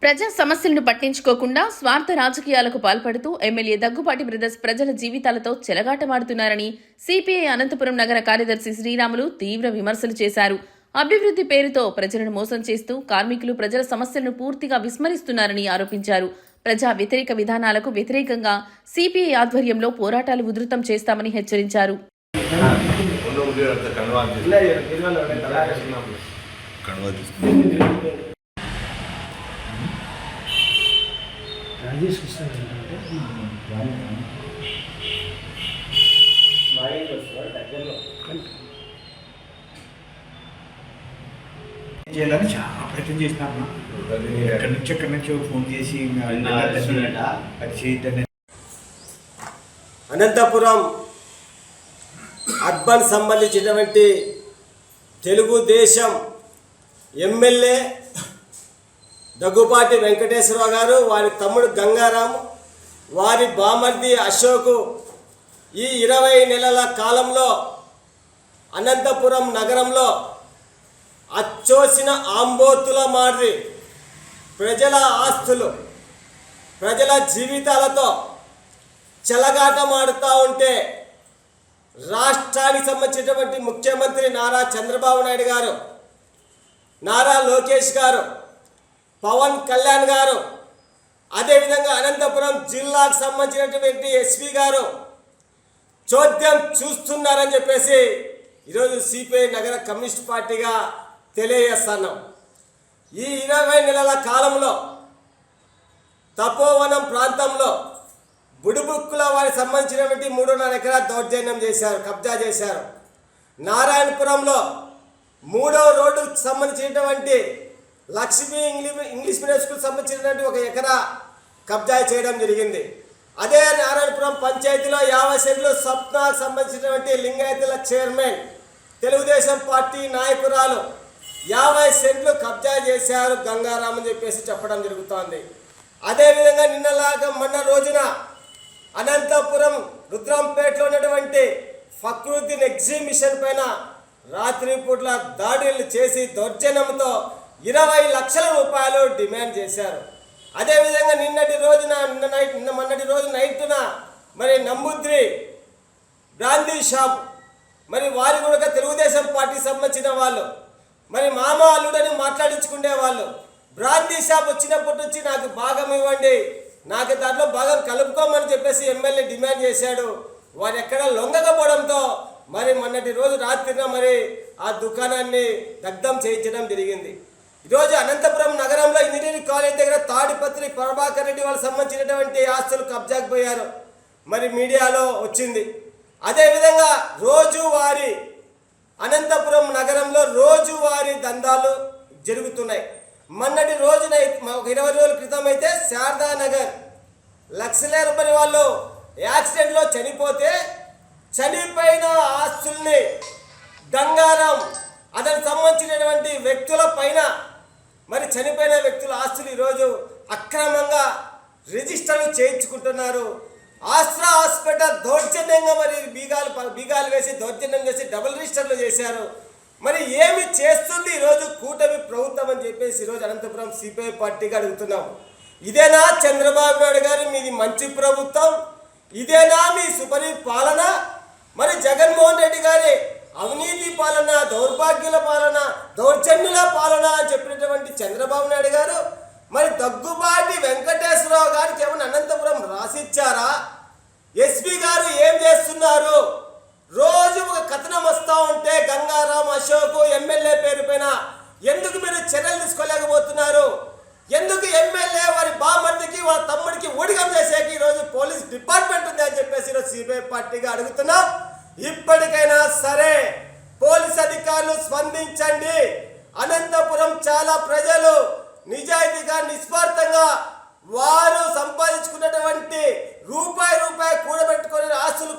ప్రజా సమస్యలను పట్టించుకోకుండా స్వార్థ రాజకీయాలకు పాల్పడుతూ ఎమ్మెల్యే దగ్గుపాటి బ్రదర్స్ ప్రజల జీవితాలతో చెలగాటమాడుతున్నారని సిపిఐ అనంతపురం నగర కార్యదర్శి శ్రీరాములు తీవ్ర విమర్శలు చేశారు. అభివృద్ధి పేరుతో ప్రజలను మోసం చేస్తూ కార్మికులు ప్రజల సమస్యలను పూర్తిగా విస్మరిస్తున్నారని ఆరోపించారు. ప్రజా వ్యతిరేక విధానాలకు వ్యతిరేకంగా సిపిఐ ఆధ్వర్యంలో పోరాటాలు ఉధృతం చేస్తామని హెచ్చరించారు. చేయాలని చాలా ప్రయత్నం చేసినారు. ఎక్కడి నుంచో ఫోన్ చేసి అనంతపురం అర్బన్ సంబంధించినటువంటి తెలుగుదేశం ఎమ్మెల్యే దగ్గుపాటి వెంకటేశ్వరరావు గారు, వారి తమ్ముడు గంగారాం, వారి బామర్ది అశోక్ ఈ 20 నెలల కాలంలో అనంతపురం నగరంలో అచ్చోసిన ఆంబోతుల మాదిరి ప్రజల ఆస్తులు, ప్రజల జీవితాలతో చెలగాటమాడుతూ ఉంటే రాష్ట్రానికి సంబంధించినటువంటి ముఖ్యమంత్రి నారా చంద్రబాబు నాయుడు గారు, నారా లోకేష్ గారు, పవన్ కళ్యాణ్ గారు, అదేవిధంగా అనంతపురం జిల్లాకు సంబంధించినటువంటి ఎస్పీ గారు చోద్యం చూస్తున్నారని చెప్పేసి ఈరోజు సిపిఐ నగర కమ్యూనిస్ట్ పార్టీగా తెలియజేస్తున్నాం. ఈ 20 నెలల కాలంలో తపోవనం ప్రాంతంలో బుడుబుక్కుల వారికి సంబంధించినటువంటి 3.5 ఎకరాల దౌర్జన్యం చేశారు, కబ్జా చేశారు. నారాయణపురంలో 3వ రోడ్డుకు సంబంధించినటువంటి లక్ష్మీ ఇంగ్లీష్ మీడియం స్కూల్ సంబంధించినటువంటి 1 ఎకరా కబ్జా చేయడం జరిగింది. అదే నారాయణపురం పంచాయతీలో 50 సెంట్లు స్వప్నకు సంబంధించినటువంటి లింగాయతుల చైర్మన్ తెలుగుదేశం పార్టీ నాయకురాలు 50 సెంట్లు కబ్జా చేశారు గంగారాం అని చెప్పేసి చెప్పడం జరుగుతోంది. అదేవిధంగా మొన్న రోజున అనంతపురం రుద్రంపేటలో ఉన్నటువంటి ఫక్రుద్దీన్ ఎగ్జిబిషన్ పైన రాత్రిపూట్ల దాడులు చేసి దౌర్జన్యంతో 20 లక్షల రూపాయలు డిమాండ్ చేశారు. అదేవిధంగా మొన్నటి రోజు నైట్న మరి నంబుద్రి బ్రాందీ షాప్, మరి వారి కూడా తెలుగుదేశం పార్టీకి సంబంధించిన వాళ్ళు, మరి మామ అల్లుడని మాట్లాడించుకునే వాళ్ళు, బ్రాందీ షాప్ వచ్చినప్పటి నుంచి నాకు భాగం ఇవ్వండి, నాకు దాంట్లో భాగం కలుపుకోమని చెప్పేసి ఎమ్మెల్యే డిమాండ్ చేశాడు. వారు ఎక్కడ లొంగకపోవడంతో మరి మొన్నటి రోజు రాత్రిన మరి ఆ దుకాణాన్ని దగ్ధం చేయించడం జరిగింది. ఈరోజు అనంతపురం నగరంలో ఇంజనీరింగ్ కాలేజ్ దగ్గర తాడిపత్రి ప్రభాకర్ రెడ్డి వాళ్ళకి సంబంధించినటువంటి ఆస్తులు కబ్జాకు పోయారు, మరి మీడియాలో వచ్చింది. అదేవిధంగా రోజువారీ అనంతపురం నగరంలో రోజువారీ దందాలు జరుగుతున్నాయి. మొన్నటి రోజున 20 రోజుల క్రితం అయితే శారదానగర్ లక్షల రూపాయల వాళ్ళు యాక్సిడెంట్లో చనిపోతే చనిపోయిన ఆస్తుల్ని గంగారాం అతనికి సంబంధించినటువంటి వ్యక్తుల పైన మరి చనిపోయిన వ్యక్తుల ఆస్తులు ఈరోజు అక్రమంగా రిజిస్టర్లు చేయించుకుంటున్నారు. ఆస్ట్రా హాస్పిటల్ దౌర్జన్యంగా మరి బీగాలు వేసి దౌర్జన్యం చేసి డబుల్ రిజిస్టర్లు చేశారు. మరి ఏమి చేస్తుంది ఈరోజు కూటమి ప్రభుత్వం అని చెప్పేసి ఈరోజు అనంతపురం సిపిఐ పార్టీగా అడుగుతున్నాం. ఇదేనా చంద్రబాబు నాయుడు గారు మీది మంచి ప్రభుత్వం? ఇదేనా మీ సుపరి పాలన? మరి జగన్మోహన్ రెడ్డి గారి అవినీతి పాలన, దౌర్భాగ్యుల పాలన, దౌర్జన్యుల పాలన అని చెప్పినటువంటి చంద్రబాబు నాయుడు గారు మరి దగ్గుబాటి వెంకటేశ్వరరావు గారికి ఏమైనా అనంతపురం రాసిచ్చారా? ఎస్పీ గారు ఏం చేస్తున్నారు? రోజు ఒక కథనం వస్తూ ఉంటే గంగారాం, అశోక్ ఎమ్మెల్యే పేరు పైన ఎందుకు మీరు చర్యలు తీసుకోలేకపోతున్నారు? ఎందుకు ఎమ్మెల్యే వారి బామర్దికి వాళ్ళ తమ్ముడికి ఊడిగం చేసేకి ఈరోజు పోలీస్ డిపార్ట్మెంట్ ఉంది అని చెప్పేసి ఈరోజు సిపిఐ పార్టీగా అడుగుతున్నాం. ఇప్పటికైనా సరే పోలీస్ అధికారులు స్పందించండి. అనంతపురం చాలా ప్రజలు నిజాయితీగా నిస్వార్థంగా వారు సంపాదించుకున్నటువంటి రూపాయి కూడబెట్టుకొని ఆస్తులు